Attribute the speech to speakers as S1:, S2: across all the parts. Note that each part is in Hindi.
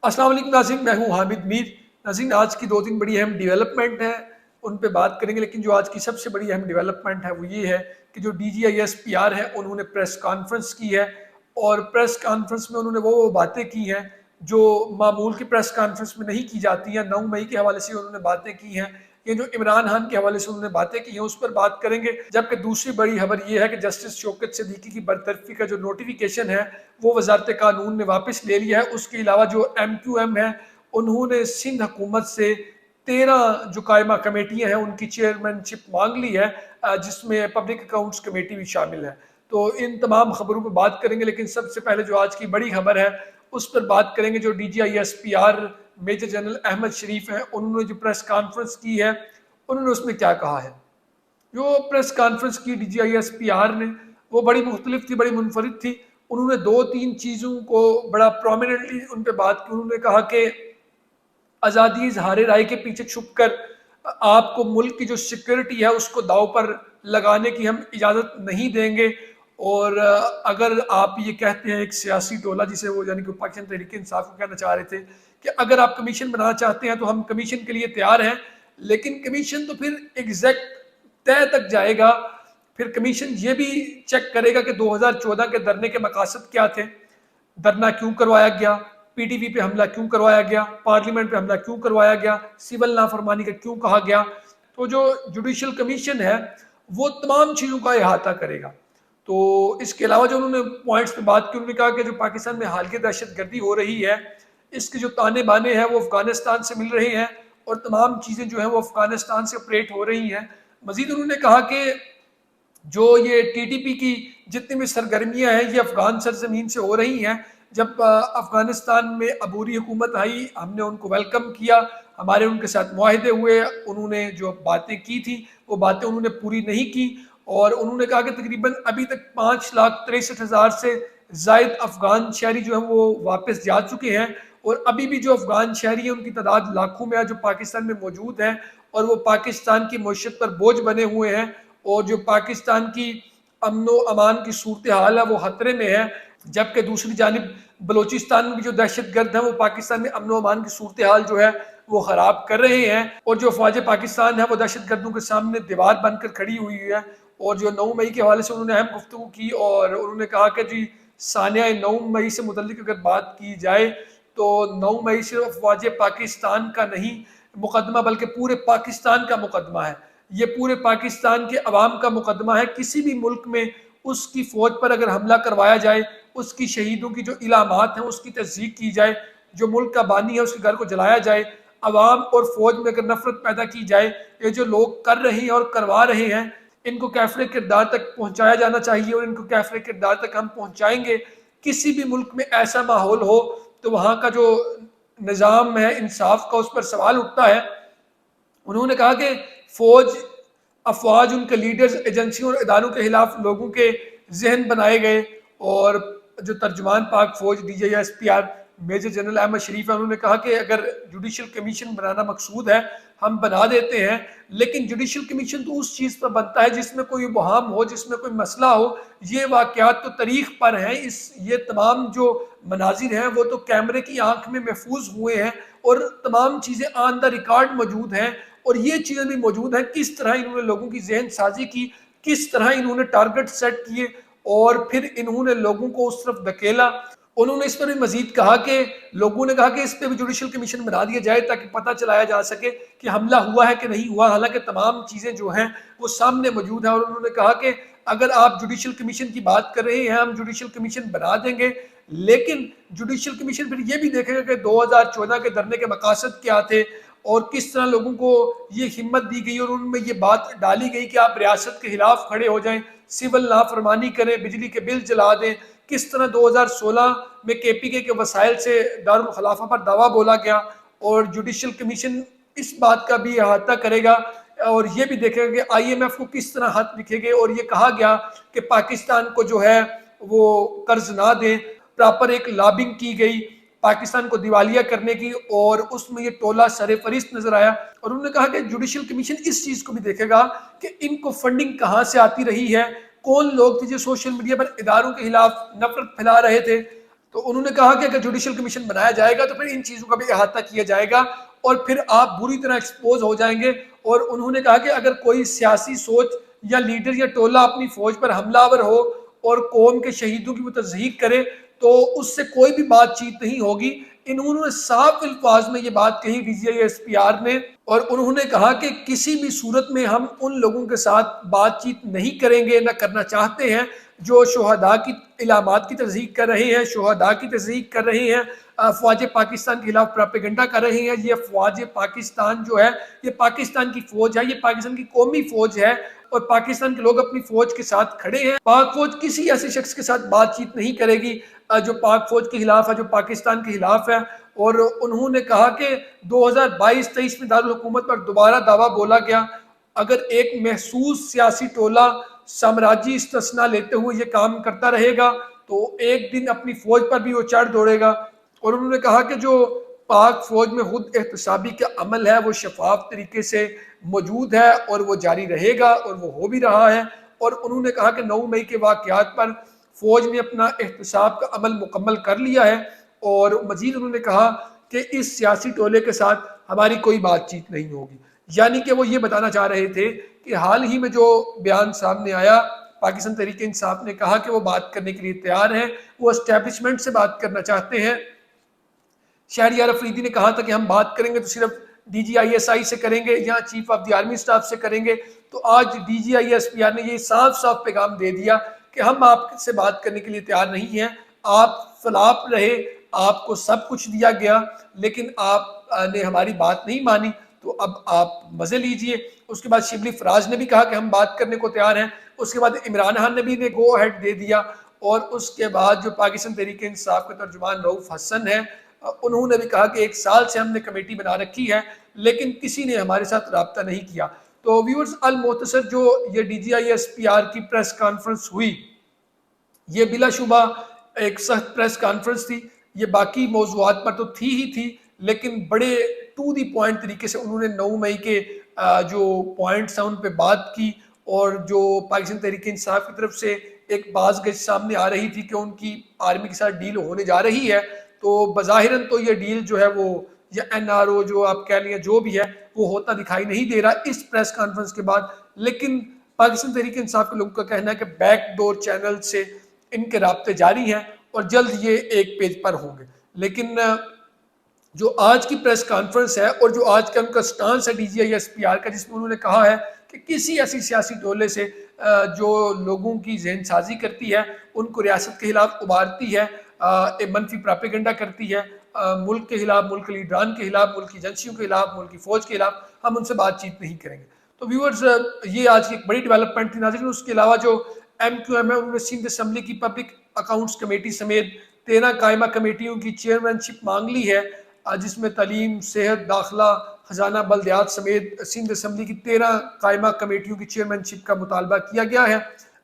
S1: अस्सलाम वालेकुम नाज़रीन, मैं हूँ हामिद मीर। नाज़रीन, आज की 2-3 बड़ी अहम डेवलपमेंट है, उन पे बात करेंगे। लेकिन जो आज की सबसे बड़ी अहम डेवलपमेंट है वो ये है कि जो DGISPR है उन्होंने प्रेस कॉन्फ्रेंस की है और प्रेस कॉन्फ्रेंस में उन्होंने वो बातें की हैं जो मामूल की प्रेस कॉन्फ्रेंस में नहीं की जाती हैं। 9 मई के हवाले से उन्होंने बातें की हैं, ये जो इमरान खान के हवाले से उन्होंने बातें की हैं उस पर बात करेंगे। जबकि दूसरी बड़ी खबर ये है कि जस्टिस शौकत सिद्दीकी की बरतरफी का जो नोटिफिकेशन है वो वजारत कानून ने वापस ले लिया है। उसके अलावा जो MQM है उन्होंने सिंध हुकूमत से 13 जो कायमा कमेटियां हैं उनकी चेयरमैनशिप मांग ली है, जिसमें पब्लिक अकाउंट्स कमेटी भी शामिल है। तो इन तमाम खबरों पर बात करेंगे, लेकिन सबसे पहले जो आज की बड़ी खबर है उस पर बात करेंगे। जो DGISPR मेजर जनरल अहमद शरीफ है उन्होंने जो प्रेस कॉन्फ्रेंस की है उन्होंने उसमें क्या कहा है। जो प्रेस कॉन्फ्रेंस की DGISPR ने वो बड़ी मुख्तलिफ थी, बड़ी मुनफरिद थी। उन्होंने 2-3 चीज़ों को बड़ा प्रोमिनेंटली उन पर बात की। उन्होंने कहा कि आज़ादी इजहार राय के पीछे छुप कर आपको मुल्क की जो सिक्योरिटी है उसको दाव पर लगाने की हम इजाज़त नहीं देंगे। और अगर आप ये कहते हैं एक सियासी टोला जिसे वो यानी कि पाकिस्तान तहरीक इंसाफ को कहना चाह रहे थे कि अगर आप कमीशन बनाना चाहते हैं तो हम कमीशन के लिए तैयार हैं, लेकिन कमीशन तो फिर एग्जैक्ट तय तक जाएगा। फिर कमीशन ये भी चेक करेगा कि 2014 के धरने के मकासद क्या थे, धरना क्यों करवाया गया, PTV पे हमला क्यों करवाया गया, पार्लियामेंट पे हमला क्यों करवाया गया, सिविल नाफरमानी का क्यों कहा गया। तो जो जुडिशल कमीशन है वो तमाम चीज़ों का अहाता करेगा। तो इसके अलावा जो उन्होंने पॉइंट्स पे बात की, उन्होंने कहा कि जो पाकिस्तान में हाल की दहशतगर्दी हो रही है इसके जो ताने बाने हैं वो अफगानिस्तान से मिल रहे हैं और तमाम चीज़ें जो हैं वो अफगानिस्तान से ऑपरेट हो रही हैं। मजीद उन्होंने कहा कि जो ये TTP की जितनी भी सरगर्मियां हैं ये अफगान सरजमीन से हो रही हैं। जब अफगानिस्तान में अबूरी हुकूमत आई हमने उनको वेलकम किया, हमारे उनके साथ मुआहदे हुए, उन्होंने जो बातें की थी वो बातें उन्होंने पूरी नहीं की। और उन्होंने कहा कि तकरीबन अभी तक 5,63,000 से जायद अफगान शहरी जो हैं वो वापस जा चुके हैं और अभी भी जो अफगान शहरी हैं उनकी तादाद लाखों में है जो पाकिस्तान में मौजूद हैं और वो पाकिस्तान की मईशत पर बोझ बने हुए हैं। और जो पाकिस्तान की अमनो अमान की सूरत हाल है वो खतरे में है। जबकि दूसरी जानिब बलोचिस्तान में भी जो दहशत गर्द है वो पाकिस्तान में अमनो अमान की सूरत हाल जो है वो खराब कर रहे हैं। और जो फौज पाकिस्तान है वो दहशत गर्दों के सामने दीवार बनकर खड़ी हुई है। और जो 9 मई के हवाले से उन्होंने अहम गुफ्तगू की और उन्होंने कहा कि जी सानिया 9 मई से मुतल्लिक अगर बात की जाए तो 9 मई सिर्फ फौज पाकिस्तान का नहीं मुकदमा बल्कि पूरे पाकिस्तान का मुकदमा है। ये पूरे पाकिस्तान के अवाम का मुकदमा है। किसी भी मुल्क में उसकी फ़ौज पर अगर हमला करवाया जाए, उसकी शहीदों की जो इलामात हैं उसकी तस्दीक की जाए, जो मुल्क का बानी है उसके घर को जलाया जाए, अवाम और फ़ौज में अगर नफरत पैदा की जाए, ये जो लोग कर रहे हैं और करवा रहे हैं इनको कैफरे किरदार तक पहुँचाया जाना चाहिए और इनको कैफरे किरदार तक हम पहुँचाएँगे। किसी भी मुल्क में ऐसा माहौल हो तो वहाँ का जो निज़ाम है इंसाफ का उस पर सवाल उठता है। उन्होंने कहा कि फौज अफवाज उनके लीडर्स एजेंसियों और इदारों के खिलाफ लोगों के जहन बनाए गए। और जो तर्जुमान पाक फौज DGISPR मेजर जनरल अहमद शरीफ है उन्होंने कहा कि अगर जुडिशल कमीशन बनाना मकसूद है हम बना देते हैं, लेकिन जुडिशल कमीशन तो उस चीज़ पर बनता है जिसमें कोई बहाम हो, जिसमें कोई मसला हो। ये वाक़यात तो तारीख पर हैं, ये तमाम जो मनाजिर हैं वो तो कैमरे की आंख में महफूज हुए हैं और तमाम चीज़ें ऑन द रिकॉर्ड मौजूद हैं। और ये चीज़ें भी मौजूद हैं किस तरह इन्होंने लोगों की जहन साजी की, किस तरह इन्होंने टारगेट सेट किए और फिर इन्होंने लोगों को उस तरफ धकेला। उन्होंने इस पर भी मजीद कहा कि लोगों ने कहा कि इस पर भी जुडिशल कमीशन बना दिया जाए ताकि पता चलाया जा सके कि हमला हुआ है कि नहीं हुआ। हालांकि तमाम चीज़ें जो हैं वो सामने मौजूद हैं। और उन्होंने कहा कि अगर आप जुडिशल कमीशन की बात कर रहे हैं हम जुडिशल कमीशन बना देंगे, लेकिन जुडिशल कमीशन फिर ये भी देखेगा कि 2014 के धरने के मकासद क्या थे और किस तरह लोगों को ये हिम्मत दी गई और उनमें ये बात डाली गई कि आप रियासत के खिलाफ खड़े हो जाएं, सिविल नाफरमानी करें, बिजली के बिल जला दें। किस तरह 2016 में KPK के वसाइल से दारुल खिलाफा पर दावा बोला गया और जुडिशल कमीशन इस बात का भी अहाता करेगा और ये भी देखेगा कि IMF को किस तरह हाथ लिखेंगे। और ये कहा गया कि पाकिस्तान को जो है वो कर्ज ना दें। प्रॉपर एक लॉबिंग की गई पाकिस्तान को दिवालिया करने की और उसमें ये टोला सरफरिस्त नजर आया। और उन्होंने कहा कि जुडिशल कमीशन इस चीज को भी देखेगा कि इनको फंडिंग कहाँ से आती रही है, कौन लोग थे जो सोशल मीडिया पर इदारों के खिलाफ नफरत फैला रहे थे। तो उन्होंने कहा कि अगर जुडिशल कमीशन बनाया जाएगा तो फिर इन चीज़ों का भी अहाता किया जाएगा और फिर आप बुरी तरह एक्सपोज हो जाएंगे। और उन्होंने कहा कि अगर कोई सियासी सोच या लीडर या टोला अपनी फौज पर हमलावर हो और कौम के शहीदों की वो तज़हीक करे तो उससे कोई भी बातचीत नहीं होगी। इन्होंने साफ अल्फाज में ये बात कही DGISPR ने, और उन्होंने कहा कि किसी भी सूरत में हम उन लोगों के साथ बातचीत नहीं करेंगे, ना करना चाहते हैं जो शोहदा की इलामात की तज़हीक कर रहे हैं, शोहदा की तज़हीक कर रहे हैं, फ़ौज पाकिस्तान के खिलाफ प्रोपेगेंडा कर रहे हैं। ये फ़ौज पाकिस्तान जो है ये पाकिस्तान की फ़ौज है, ये पाकिस्तान की कौमी फ़ौज है और पाकिस्तान के लोग अपनी फ़ौज के साथ खड़े हैं। पाक फ़ौज किसी ऐसे शख्स के साथ बातचीत नहीं करेगी जो पाक फ़ौज के खिलाफ है, जो पाकिस्तान के खिलाफ है। और उन्होंने कहा कि 2022-23 में दारुल हुकूमत पर दोबारा दावा बोला गया, अगर एक महसूस सियासी टोला साम्राज्य इस्तिस्ना लेते हुए ये काम करता रहेगा तो एक दिन अपनी फौज पर भी वो चढ़ दौड़ेगा। और उन्होंने कहा कि जो पाक फौज में खुद एहतसाबी का अमल है वो शफाफ तरीके से मौजूद है और वो जारी रहेगा और वो हो भी रहा है। और उन्होंने कहा कि 9 मई के वाक़यात पर फौज ने अपना एहतसाब का अमल मुकम्मल कर लिया है। और मजीद उन्होंने कहा कि इस सियासी टोले के साथ हमारी कोई बातचीत नहीं होगी। यानी कि वो ये बताना चाह रहे थे कि हाल ही में जो बयान सामने आया, पाकिस्तान तहरीक इंसाफ ने कहा कि वो बात करने के लिए तैयार हैं, वो एस्टेब्लिशमेंट से बात करना चाहते हैं। शहरियार अफरीदी ने कहा था कि हम बात करेंगे तो सिर्फ DGISI से करेंगे या chief of the army staff से करेंगे। तो आज DGISPR ने ये साफ साफ पैगाम दे दिया कि हम आपसे बात करने के लिए तैयार नहीं हैं। आप फलाप रहे, आपको सब कुछ दिया गया लेकिन आपने हमारी बात नहीं मानी, तो अब आप मजे लीजिए। उसके बाद शिबली फराज ने भी कहा कि हम बात करने को तैयार हैं। उसके बाद इमरान खान ने भी गो अहेड दे दिया। और उसके बाद जो पाकिस्तान तहरीक इंसाफ के तर्जुमान रऊफ हसन है, उन्होंने भी कहा कि 1 साल से हमने कमेटी बना रखी है लेकिन किसी ने हमारे साथ रब्ता नहीं किया। तो व्यूअर्स, अल मुख्तसर जो ये DGISPR की प्रेस कॉन्फ्रेंस हुई, ये बिलाशुबा एक सख्त प्रेस कॉन्फ्रेंस थी। ये बाकी मौज़ूआत पर तो थी ही थी लेकिन बड़े टू दी पॉइंट तरीके से उन्होंने 9 मई के जो पॉइंट्स हैं उन पे बात की। और जो पाकिस्तान तहरीक इंसाफ की तरफ से एक बाज़ सामने आ रही थी कि उनकी आर्मी के साथ डील होने जा रही है, तो बज़ाहिरन तो ये डील जो है वो या NRO जो आप कह लिया जो भी है वो होता दिखाई नहीं दे रहा इस प्रेस कॉन्फ्रेंस के बाद। लेकिन पाकिस्तान तहरीक इंसाफ के लोगों का कहना है कि बैकडोर चैनल से इनके राब्ते जारी हैं और जल्द ये एक पेज पर होंगे। लेकिन जो आज की प्रेस कॉन्फ्रेंस है और जो आज का उनका स्टांस है DGISPR का, जिसमें उन्होंने कहा है कि किसी ऐसी सियासी टोले से जो लोगों की जहन साजी करती है, उनको रियासत के खिलाफ उभारती है, मनफी प्रोपेगेंडा करती है, मुल्क के खिलाफ, मुल्क के लीडरान के खिलाफ, मुल्क की एजेंसियों के खिलाफ, मुल्क की फौज के खिलाफ, हम उनसे बातचीत नहीं करेंगे। तो व्यूअर्स, ये आज की एक बड़ी डेवलपमेंट थी नाज़रीन। उसके अलावा जो MQM है, उन्होंने सिंध असम्बली की पब्लिक अकाउंट्स कमेटी समेत 13 कायमा कमेटियों की चेयरमैनशिप मांग ली है, जिसमें तालीम, सेहत, दाखिला, खजाना, बल्दियात समेत सिंध असम्बली की 13 कायमा कमेटियों की चेयरमैनशिप का मुतालबा किया गया है।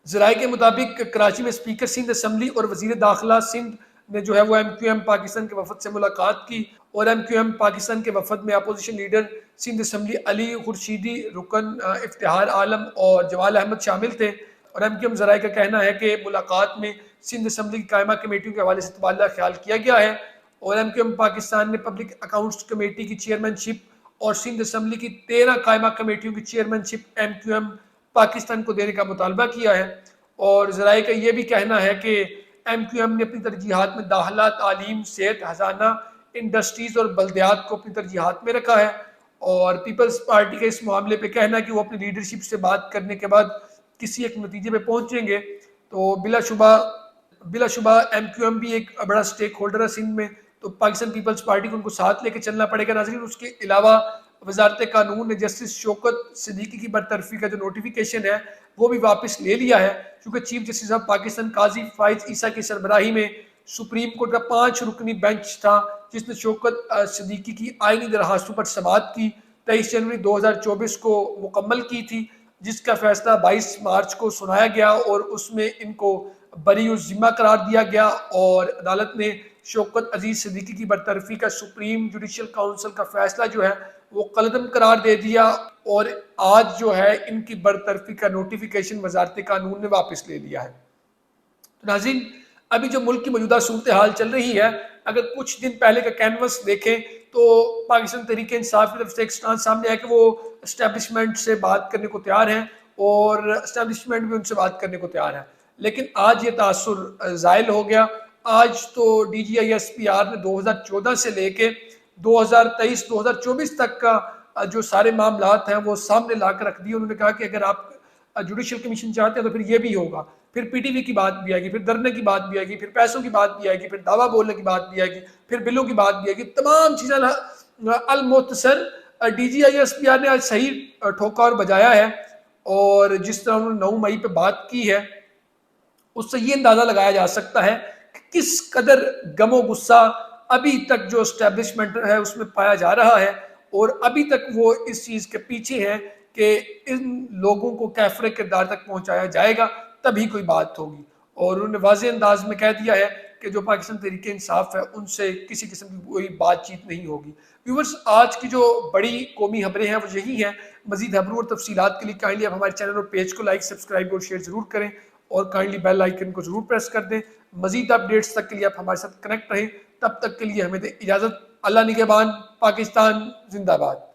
S1: ज़राए के मुताबिक कराची में स्पीकर सिंध असम्बली और वज़ीर दाखिला सिंध ने जो है वो MQM पाकिस्तान के वफद से मुलाकात की। और MQM पाकिस्तान के वफद में opposition leader Sindh assembly Ali Khurshidi, रुकन इफ्तिहार आलम और जवाल अहमद शामिल थे। और MQM ज़राए का कहना है कि मुलाकात में सिंध असम्बली की कायमा कमेटियों के हवाले से तबादला ख्याल किया गया है। और MQM पाकिस्तान ने पब्लिक अकाउंट्स कमेटी की चेयरमैनशिप और सिंध असम्बली की 13 कायमा कमेटियों की चेयरमैनशिप MQM पाकिस्तान को देने का मुतालबा किया है। और ज़राए का ये भी कहना है कि MQM ने अपनी तरजीहात में दाखिला, तालीम, सेहत, खजाना, इंडस्ट्रीज़ और बल्दियात को अपनी तरजीहात में रखा है। और पीपल्स पार्टी का इस मामले पे कहना है कि वो अपनी लीडरशिप से बात करने के बाद किसी एक नतीजे पे पहुंचेंगे। तो बिलाशुबा MQM भी एक बड़ा स्टेक होल्डर है सिंध में, तो पाकिस्तान पीपल्स पार्टी को उनको साथ लेके चलना पड़ेगा नाज़रीन। उसके अलावा वजारत कानून ने जस्टिस शौकत सिद्दीकी की बरतरफी का जो नोटिफिकेशन है वो भी वापस ले लिया है, क्योंकि चीफ जस्टिस ऑफ पाकिस्तान काजी फाइज ईसा की सरबराही में सुप्रीम कोर्ट का 5 रुकनी बेंच था जिसने शौकत सिद्दीकी की आईनी दरखास्तों पर समाअत की 23 जनवरी 2024 को मुकम्मल की थी, जिसका फैसला 22 मार्च को सुनाया गया और उसमें इनको बरीउज़ ज़िम्मा करार दिया गया। और अदालत ने शौकत अजीज सिद्दीकी की बरतरफी का सुप्रीम जुडिशल काउंसिल का फैसला जो है वो कलअदम करार दे दिया। और आज जो है इनकी बरतरफी का नोटिफिकेशन वजारत कानून ने वापस ले लिया है। तो नाज़रीन, अभी जो मुल्क की मौजूदा सूरत हाल चल रही है, अगर कुछ दिन पहले का कैनवस देखें तो पाकिस्तान तहरीक इंसाफ की तरफ से एक स्टांस सामने आया कि वो एस्टेब्लिशमेंट से बात करने को तैयार हैं और एस्टेब्लिशमेंट भी उनसे बात करने को तैयार है। लेकिन आज ये तासुर ज़ायल हो गया। आज तो DGISPR ने 2014 से लेके 2023-2024 तक का जो सारे मामलात हैं वो सामने ला कर रख दिए। उन्होंने कहा कि अगर आप जुडिशल कमीशन चाहते हैं तो फिर ये भी होगा, फिर PTV की बात भी आएगी, फिर धरने की बात भी आएगी, फिर पैसों की बात भी आएगी, फिर दावा बोलने की बात भी आएगी, फिर बिलों की बात भी आएगी। तमाम चीज़ें अल-मुख्तसर DGISPR ने आज सही ठोका और बजाया है। और जिस तरह उन्होंने 9 मई पे बात की है, उससे ये अंदाजा लगाया जा सकता है कि किस कदर गमो गुस्सा अभी तक जो एस्टेब्लिशमेंट है उसमें पाया जा रहा है और अभी तक वो इस चीज़ के पीछे है कि इन लोगों को कैफरे किरदार तक पहुंचाया जाएगा, तभी कोई बात होगी। और उन्होंने वाज़े अंदाज में कह दिया है कि जो पाकिस्तान तहरीक इंसाफ है उनसे किसी किस्म की कोई बातचीत नहीं होगी। व्यूवर्स, आज की जो बड़ी कौमी खबरें हैं वो यही हैं। मजीद खबरों और तफसीलात के लिए काइंडली आप हमारे चैनल और पेज को लाइक, सब्सक्राइब और शेयर जरूर करें और काइंडली बेल आइकन को जरूर प्रेस कर दें। मजीद अपडेट्स तक के लिए आप हमारे साथ कनेक्ट रहें। तब तक के लिए हमें दे इजाज़त। अल्लाह निगहबान। पाकिस्तान जिंदाबाद।